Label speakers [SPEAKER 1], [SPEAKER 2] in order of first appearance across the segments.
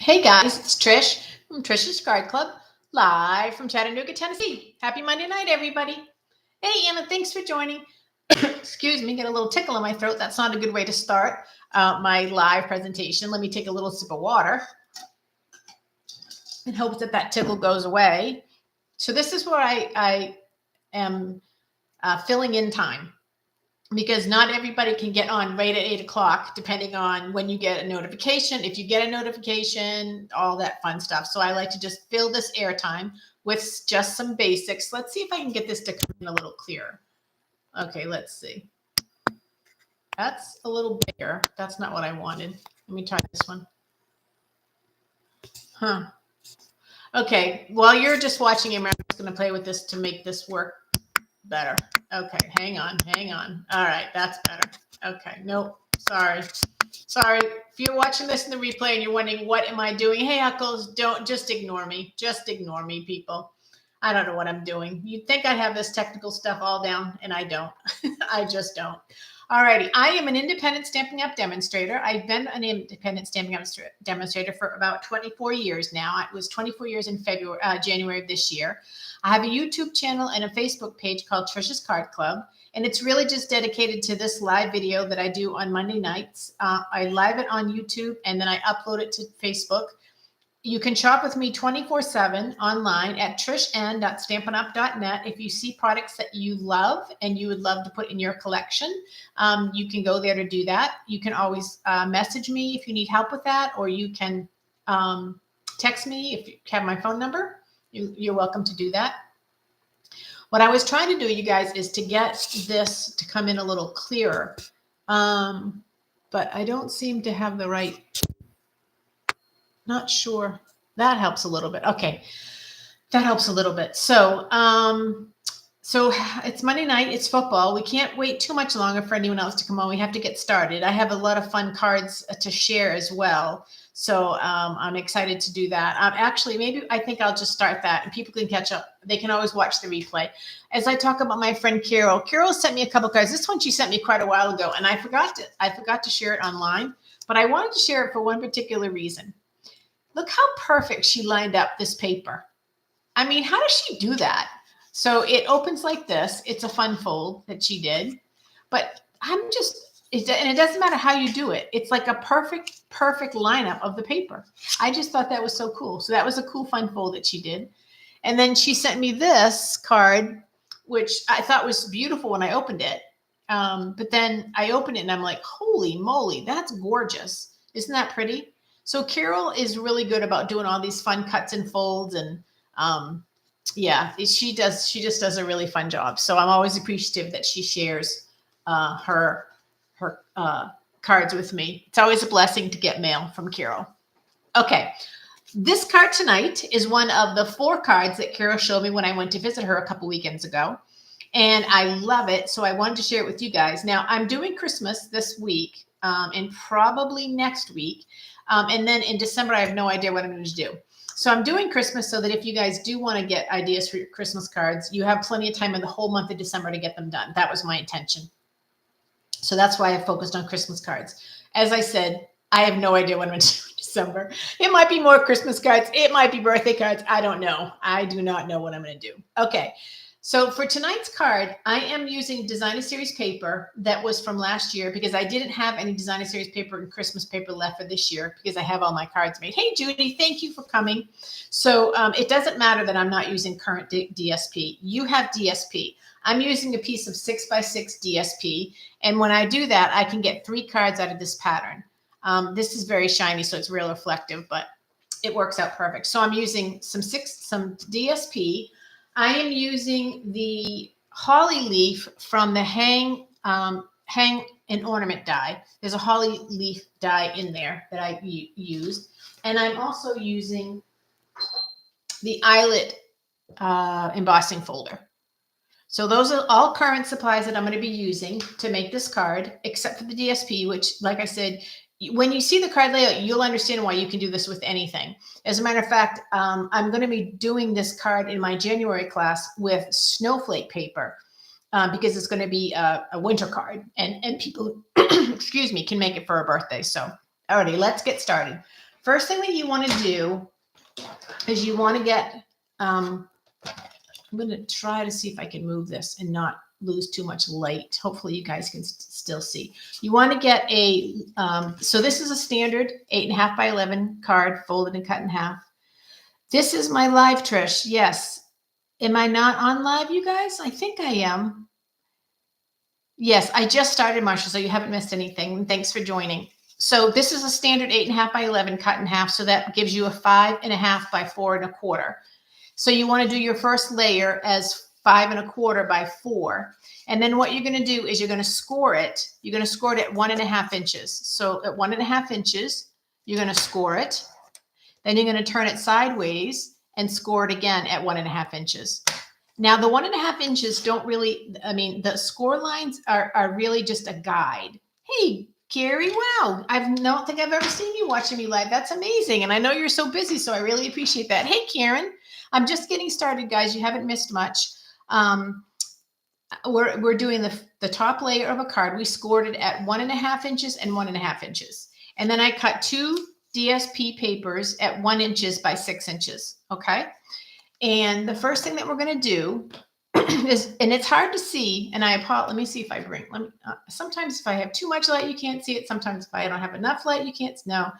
[SPEAKER 1] Hey guys, it's Trish from Trish's Card Club, live from Chattanooga, Tennessee. Happy Monday night, everybody. Hey Anna, thanks for joining. Excuse me, get a little tickle in my throat. That's not a good way to start my live presentation. Let me take a little sip of water and hope that that tickle goes away. So this is where I am filling in time, because not everybody can get on right at 8 o'clock, depending on when you get a notification, if you get a notification, all that fun stuff. So I like to just fill this airtime with just some basics. Let's see if I can get this to come in a little clearer. Okay, let's see. That's a little bigger. That's not what I wanted. Let me try this one. Huh. Okay, while you're just watching, I'm just going to play with this to make this work better. Okay, hang on. All right, that's better. Okay, nope, sorry. If you're watching this in the replay and you're wondering, what am I doing? Hey, Huckles, don't, just ignore me. Just ignore me, people. I don't know what I'm doing. You'd think I have this technical stuff all down, and I don't. I just don't. Alrighty, I am an independent Stampin' Up! Demonstrator. I've been an independent Stampin' Up! Demonstrator for about 24 years now. It was 24 years in January of this year. I have a YouTube channel and a Facebook page called Trish's Card Club, and it's really just dedicated to this live video that I do on Monday nights. I live it on YouTube, and then I upload it to Facebook. You can shop with me 24/7 online at trishnn.stampinup.net. If you see products that you love and you would love to put in your collection, you can go there to do that. You can always message me if you need help with that, or you can text me if you have my phone number. You're welcome to do that. What I was trying to do, you guys, is to get this to come in a little clearer. But I don't seem to have the right... Not sure. That helps a little bit. Okay. That helps a little bit. So it's Monday night. It's football. We can't wait too much longer for anyone else to come on. We have to get started. I have a lot of fun cards to share as well. So I'm excited to do that. Actually, I think I'll just start that and people can catch up. They can always watch the replay. As I talk about my friend Carol. Carol sent me a couple cards. This one she sent me quite a while ago, and I forgot to share it online, but I wanted to share it for one particular reason. Look how perfect she lined up this paper. I mean, how does she do that? So it opens like this. It's a fun fold that she did, but and it doesn't matter how you do it. It's like a perfect lineup of the paper. I just thought that was so cool. So that was a cool fun fold that she did. And then she sent me this card, which I thought was beautiful when I opened it. But then I opened it and I'm like, holy moly, that's gorgeous. Isn't that pretty? So Carol is really good about doing all these fun cuts and folds, and yeah, she just does a really fun job. So I'm always appreciative that she shares her cards with me. It's always a blessing to get mail from Carol. Okay, this card tonight is one of the 4 cards that Carol showed me when I went to visit her a couple weekends ago, and I love it. So I wanted to share it with you guys. Now I'm doing Christmas this week and probably next week. And then in December, I have no idea what I'm going to do. So I'm doing Christmas so that if you guys do want to get ideas for your Christmas cards, you have plenty of time in the whole month of December to get them done. That was my intention. So that's why I focused on Christmas cards. As I said, I have no idea what I'm going to do in December. It might be more Christmas cards. It might be birthday cards. I don't know. I do not know what I'm going to do. Okay. So for tonight's card, I am using Designer Series paper that was from last year, because I didn't have any Designer Series paper and Christmas paper left for this year because I have all my cards made. Hey, Judy, thank you for coming. So it doesn't matter that I'm not using current DSP. You have DSP. I'm using a piece of 6x6 DSP. And when I do that, I can get 3 cards out of this pattern. This is very shiny, so it's real reflective, but it works out perfect. So I'm using some DSP. I am using the holly leaf from the hang and ornament die. There's a holly leaf die in there that I used. And I'm also using the eyelet embossing folder. So those are all current supplies that I'm going to be using to make this card, except for the DSP, which, like I said, when you see the card layout, you'll understand why you can do this with anything. As a matter of fact, I'm going to be doing this card in my January class with snowflake paper because it's going to be a winter card, and people, excuse me, can make it for a birthday. So, alrighty, let's get started. First thing that you want to do is you want to get, I'm going to try to see if I can move this and not lose too much light. Hopefully you guys can still see. You want to get a, so this is a standard 8.5 by 11 card, folded and cut in half. This is my live, Trish. Yes. Am I not on live, you guys? I think I am. Yes, I just started, Marsha, so you haven't missed anything. Thanks for joining. So this is a standard 8.5 by 11 cut in half. So that gives you a 5.5 by 4.25. So you want to do your first layer as 5.25 by 4. And then what you're going to do is you're going to score it. You're going to score it at 1.5 inches. So at 1.5 inches, you're going to score it. Then you're going to turn it sideways and score it again at 1.5 inches. Now the 1.5 inches don't really, I mean, the score lines are really just a guide. Hey, Carrie, wow. I don't think I've ever seen you watching me live. That's amazing. And I know you're so busy, so I really appreciate that. Hey, Karen, I'm just getting started, guys. You haven't missed much. We're doing the top layer of a card. We scored it at 1.5 inches and 1.5 inches. And then I cut 2 DSP papers at 1 inches by 6 inches. Okay. And the first thing that we're going to do is, and it's hard to see, and I apologize. Let me see if I bring, sometimes if I have too much light, you can't see it. Sometimes if I don't have enough light, you can't. No,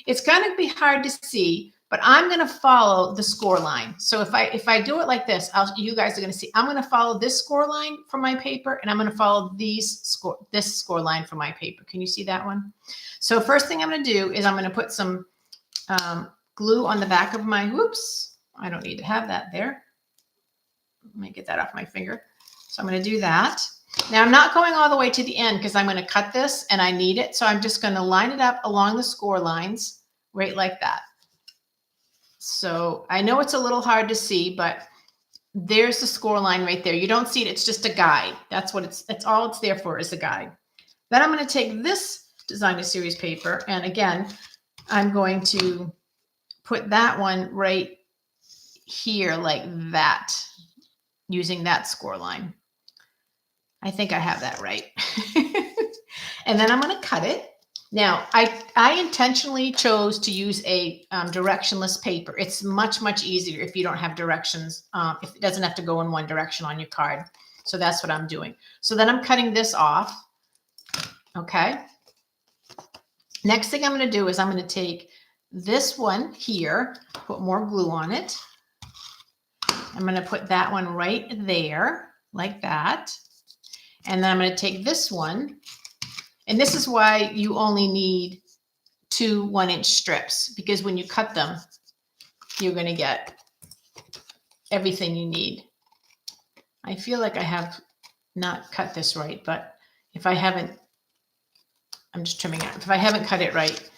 [SPEAKER 1] it's going to be hard to see, but I'm going to follow the score line. So if I do it like this, you guys are going to see, I'm going to follow this score line for my paper, and I'm going to follow this score line for my paper. Can you see that one? So first thing I'm going to do is I'm going to put some glue on the back of my, whoops, I don't need to have that there. Let me get that off my finger. So I'm going to do that. Now I'm not going all the way to the end because I'm going to cut this and I need it. So I'm just going to line it up along the score lines right like that. So I know it's a little hard to see, but there's the score line right there. You don't see it. It's just a guide. That's all it's there for, is a guide. Then I'm going to take this Designer Series paper. And again, I'm going to put that one right here like that, using that score line. I think I have that right. And then I'm going to cut it. Now, I intentionally chose to use a directionless paper. It's much, much easier if you don't have directions, if it doesn't have to go in one direction on your card. So that's what I'm doing. So then I'm cutting this off. Okay. Next thing I'm going to do is I'm going to take this one here, put more glue on it. I'm going to put that one right there like that. And then I'm going to take this one. And this is why you only need 2 1-inch strips, because when you cut them, you're going to get everything you need. I feel like I have not cut this right, but if I haven't, I'm just trimming it. If I haven't cut it right,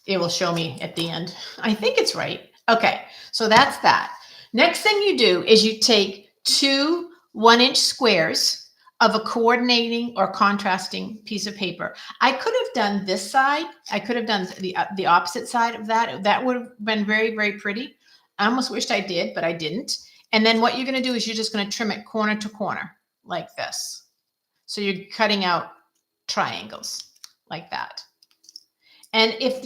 [SPEAKER 1] it will show me at the end. I think it's right. Okay, so that's that. Next thing you do is you take 2 1-inch squares of a coordinating or contrasting piece of paper. I could have done this side. I could have done the opposite side of that. That would have been very, very pretty. I almost wished I did, but I didn't. And then what you're going to do is you're just going to trim it corner to corner like this. So you're cutting out triangles like that. And if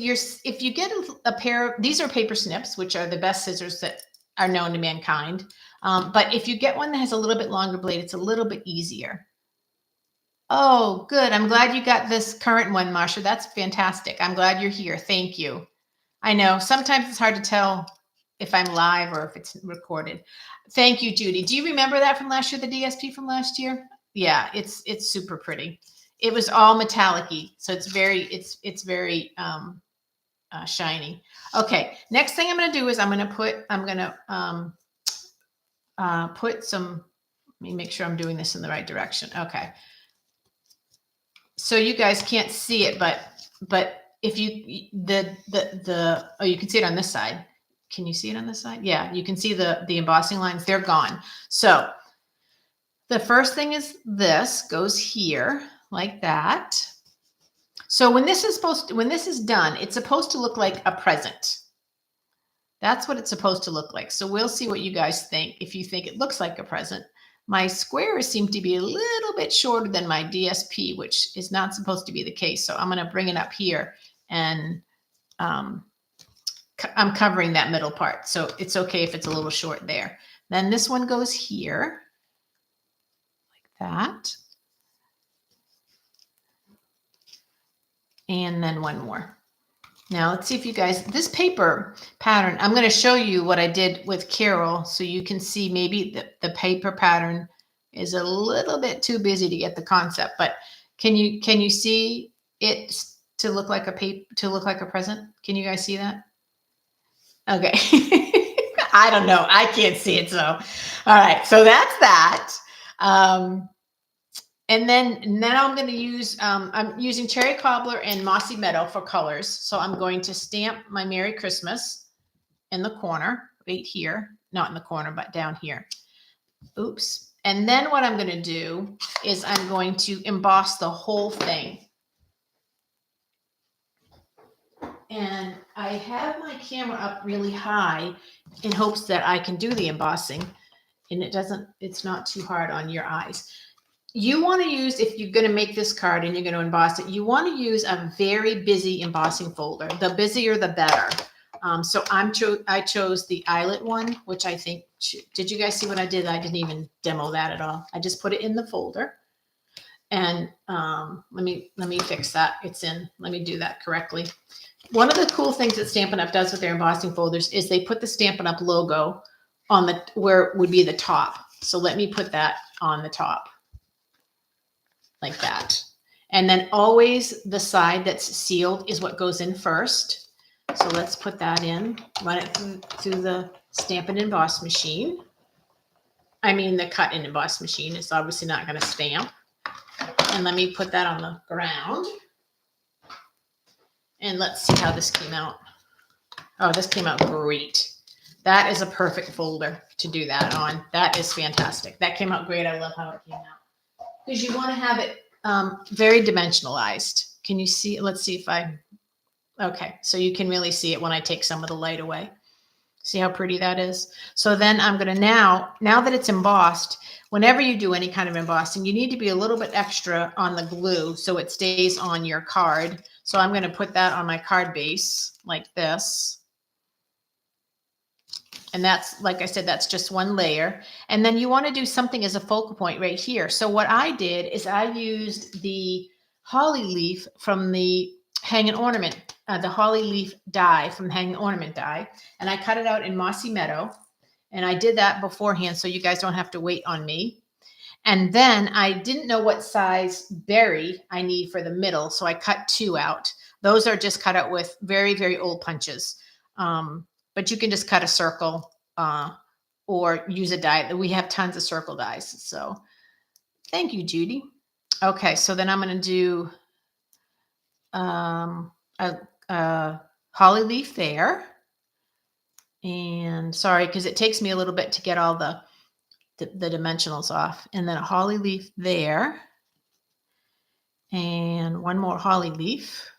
[SPEAKER 1] you get a pair of, these are paper snips, which are the best scissors that are known to mankind. But if you get one that has a little bit longer blade, it's a little bit easier. Oh, good. I'm glad you got this current one, Marsha. That's fantastic. I'm glad you're here. Thank you. I know sometimes it's hard to tell if I'm live or if it's recorded. Thank you, Judy. Do you remember that from last year, the DSP from last year? Yeah, it's super pretty. It was all metallic-y, so it's very shiny. Okay, next thing I'm going to do is I'm going to put some. Let me make sure I'm doing this in the right direction. Okay, so you guys can't see it, but if you you can see it on this side. Can you see it on this side? Yeah, you can see the embossing lines. They're gone. So the first thing is this goes here. Like that. So when this is done, it's supposed to look like a present. That's what it's supposed to look like. So we'll see what you guys think. If you think it looks like a present, my squares seem to be a little bit shorter than my DSP, which is not supposed to be the case. So I'm going to bring it up here and I'm covering that middle part. So it's okay if it's a little short there. Then this one goes here like that. And then one more. Now let's see if you guys, this paper pattern, I'm going to show you what I did with Carol so you can see maybe the paper pattern is a little bit too busy to get the concept, but can you see it to look like a present? Can you guys see that? Okay. I don't know. I can't see it. So, all right. So that's that. And then now I'm going to use, I'm using Cherry Cobbler and Mossy Meadow for colors. So I'm going to stamp my Merry Christmas in the corner right here. Not in the corner, but down here. Oops. And then what I'm going to do is I'm going to emboss the whole thing. And I have my camera up really high in hopes that I can do the embossing. And it's not too hard on your eyes. You want to use, if you're going to make this card and you're going to emboss it, you want to use a very busy embossing folder. The busier, the better. So I chose the eyelet one, which I think, did you guys see what I did? I didn't even demo that at all. I just put it in the folder. And let me fix that. It's in. Let me do that correctly. One of the cool things that Stampin' Up! Does with their embossing folders is they put the Stampin' Up! Logo on where it would be the top. So let me put that on the top. Like that. And then always the side that's sealed is what goes in first. So let's put that in, run it through the Stampin' Emboss machine. I mean the cut and emboss machine. It's obviously not going to stamp. And let me put that on the ground. And let's see how this came out. Oh, this came out great. That is a perfect folder to do that on. That is fantastic. That came out great. I love how it came out. Because you want to have it very dimensionalized. Can you see? Let's see if okay. So you can really see it when I take some of the light away. See how pretty that is? So then I'm going to now that it's embossed, whenever you do any kind of embossing, you need to be a little bit extra on the glue so it stays on your card. So I'm going to put that on my card base like this. And that's, like I said, that's just one layer. And then you want to do something as a focal point right here. So what I did is I used the holly leaf from the hanging ornament, the holly leaf die from the hanging ornament die. And I cut it out in Mossy Meadow. And I did that beforehand so you guys don't have to wait on me. And then I didn't know what size berry I need for the middle. So I cut 2 out. Those are just cut out with very, very old punches. But you can just cut a circle or use a die. We have tons of circle dies. So thank you, Judy. Okay, so then I'm going to do a holly leaf there. And sorry, because it takes me a little bit to get all the dimensionals off. And then a holly leaf there. And one more holly leaf.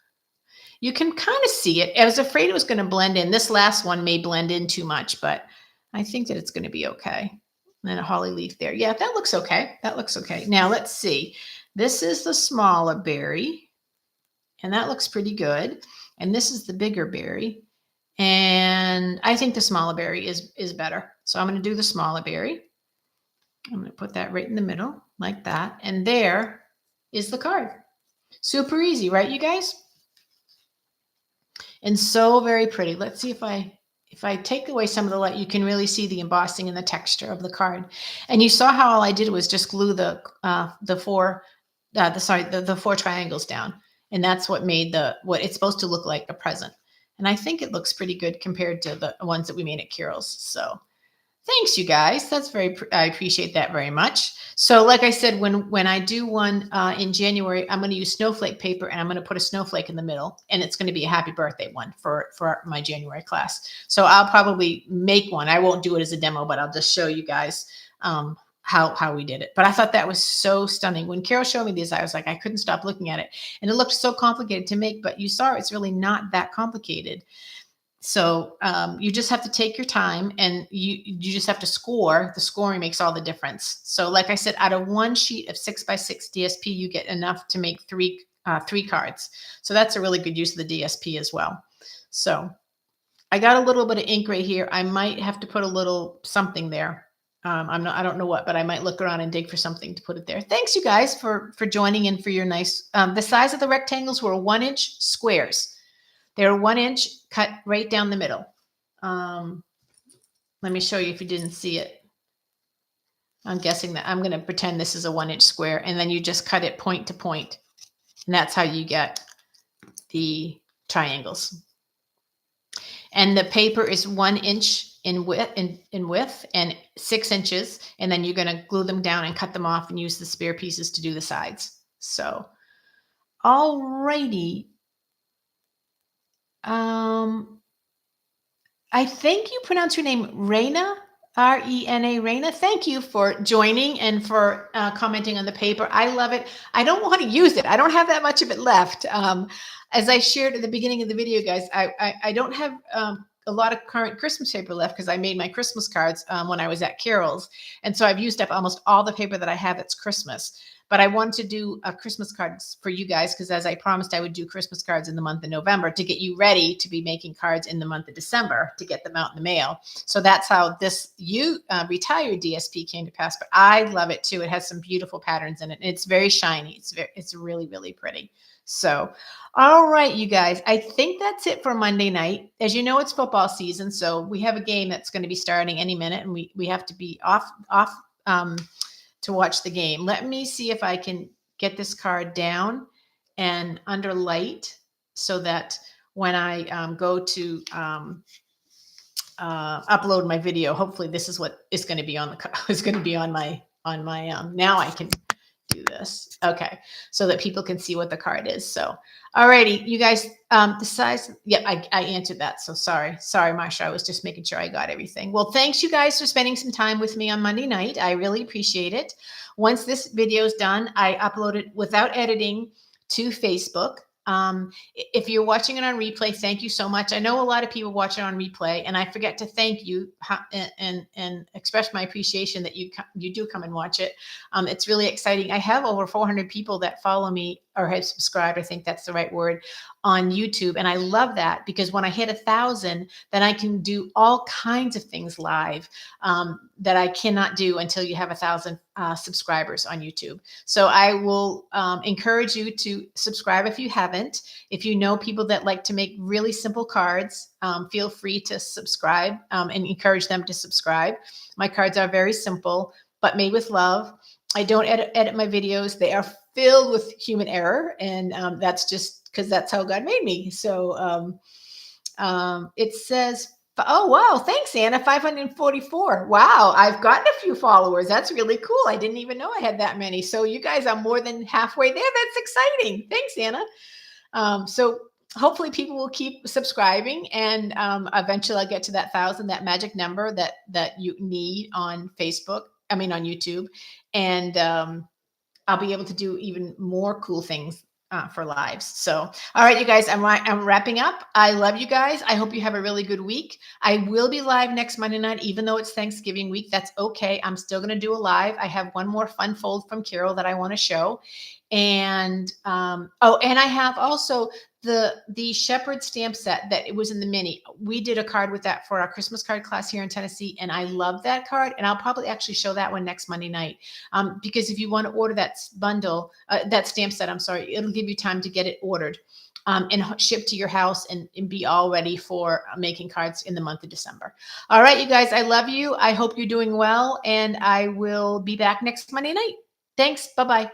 [SPEAKER 1] You can kind of see it. I was afraid it was going to blend in. This last one may blend in too much, but I think that it's going to be okay. And then a holly leaf there. Yeah, that looks okay. That looks okay. Now let's see. This is the smaller berry, and that looks pretty good. And this is the bigger berry. And I think the smaller berry is better. So I'm going to do the smaller berry. I'm going to put that right in the middle like that. And there is the card. Super easy, right, you guys? And so very pretty. Let's see if I take away some of the light, you can really see the embossing and the texture of the card. And you saw how all I did was just glue the 4 triangles down. And that's what made what it's supposed to look like, a present. And I think it looks pretty good compared to the ones that we made at Carol's. So thanks, you guys. I appreciate that very much. So like I said, when I do one in January, I'm going to use snowflake paper and I'm going to put a snowflake in the middle, and it's going to be a happy birthday one for my January class. So I'll probably make one. I won't do it as a demo, but I'll just show you guys how we did it. But I thought that was so stunning. When Carol showed me these, I was like, I couldn't stop looking at it. And it looked so complicated to make, but you saw it's really not that complicated. So you just have to take your time, and you just have to score. The scoring makes all the difference. So like I said, out of one sheet of 6x6 DSP, you get enough to make three cards. So that's a really good use of the DSP as well. So I got a little bit of ink right here. I might have to put a little something there. I don't know what, but I might look around and dig for something to put it there. Thanks you guys for joining in for your nice, the size of the rectangles were 1-inch squares. They're 1 inch cut right down the middle. Let me show you if you didn't see it. I'm guessing that I'm going to pretend this is a 1-inch square, and then you just cut it point to point. And that's how you get the triangles. And the paper is 1 inch in width and 6 inches. And then you're going to glue them down and cut them off and use the spare pieces to do the sides. So, all righty. I think you pronounce your name Reina, Rena, Reina. Thank you for joining and for commenting on the paper. I love it. I don't want to use it. I don't have that much of it left. As I shared at the beginning of the video, guys, I don't have a lot of current Christmas paper left because I made my Christmas cards when I was at Carol's. And so I've used up almost all the paper that I have that's Christmas. But I wanted to do Christmas cards for you guys because as I promised, I would do Christmas cards in the month of November to get you ready to be making cards in the month of December to get them out in the mail. So that's how this retired DSP came to pass. But I love it too. It has some beautiful patterns in it. And it's very shiny. It's really, really pretty. So, all right, you guys, I think that's it for Monday night. As you know, it's football season. So we have a game that's going to be starting any minute and we have to be off to watch the game. Let me see if I can get this card down and under light so that when I go to upload my video, hopefully this is what is going to be on my now I can do this. Okay. So that people can see what the card is. So, alrighty, you guys, the size, yeah, I answered that. So sorry, Marsha. I was just making sure I got everything. Well, thanks you guys for spending some time with me on Monday night. I really appreciate it. Once this video is done, I upload it without editing to Facebook. If you're watching it on replay, thank you so much. I know a lot of people watch it on replay, and I forget to thank you and express my appreciation that you do come and watch it. It's really exciting. I have over 400 people that follow me or have subscribed. I think that's the right word on YouTube. And I love that because when I hit 1,000, then I can do all kinds of things live that I cannot do until you have 1,000 subscribers on YouTube. So I will encourage you to subscribe if you haven't. If you know people that like to make really simple cards, feel free to subscribe and encourage them to subscribe. My cards are very simple, but made with love. I don't edit my videos. They are filled with human error. And that's just because that's how God made me. So it says, oh, wow. Thanks, Anna. 544. Wow. I've gotten a few followers. That's really cool. I didn't even know I had that many. So you guys are more than halfway there. That's exciting. Thanks, Anna. So hopefully people will keep subscribing and eventually I'll get to that 1,000, that magic number that you need on Facebook. I mean, on YouTube. And I'll be able to do even more cool things for lives. So, all right, you guys, I'm wrapping up. I love you guys. I hope you have a really good week. I will be live next Monday night, even though it's Thanksgiving week. That's okay. I'm still going to do a live. I have one more fun fold from Carol that I want to show. And, and I have also the Shepherd stamp set that it was in the mini. We did a card with that for our Christmas card class here in Tennessee. And I love that card. And I'll probably actually show that one next Monday night. Because if you want to order that bundle, that stamp set, I'm sorry, it'll give you time to get it ordered and shipped to your house and be all ready for making cards in the month of December. All right, you guys, I love you. I hope you're doing well. And I will be back next Monday night. Thanks. Bye-bye.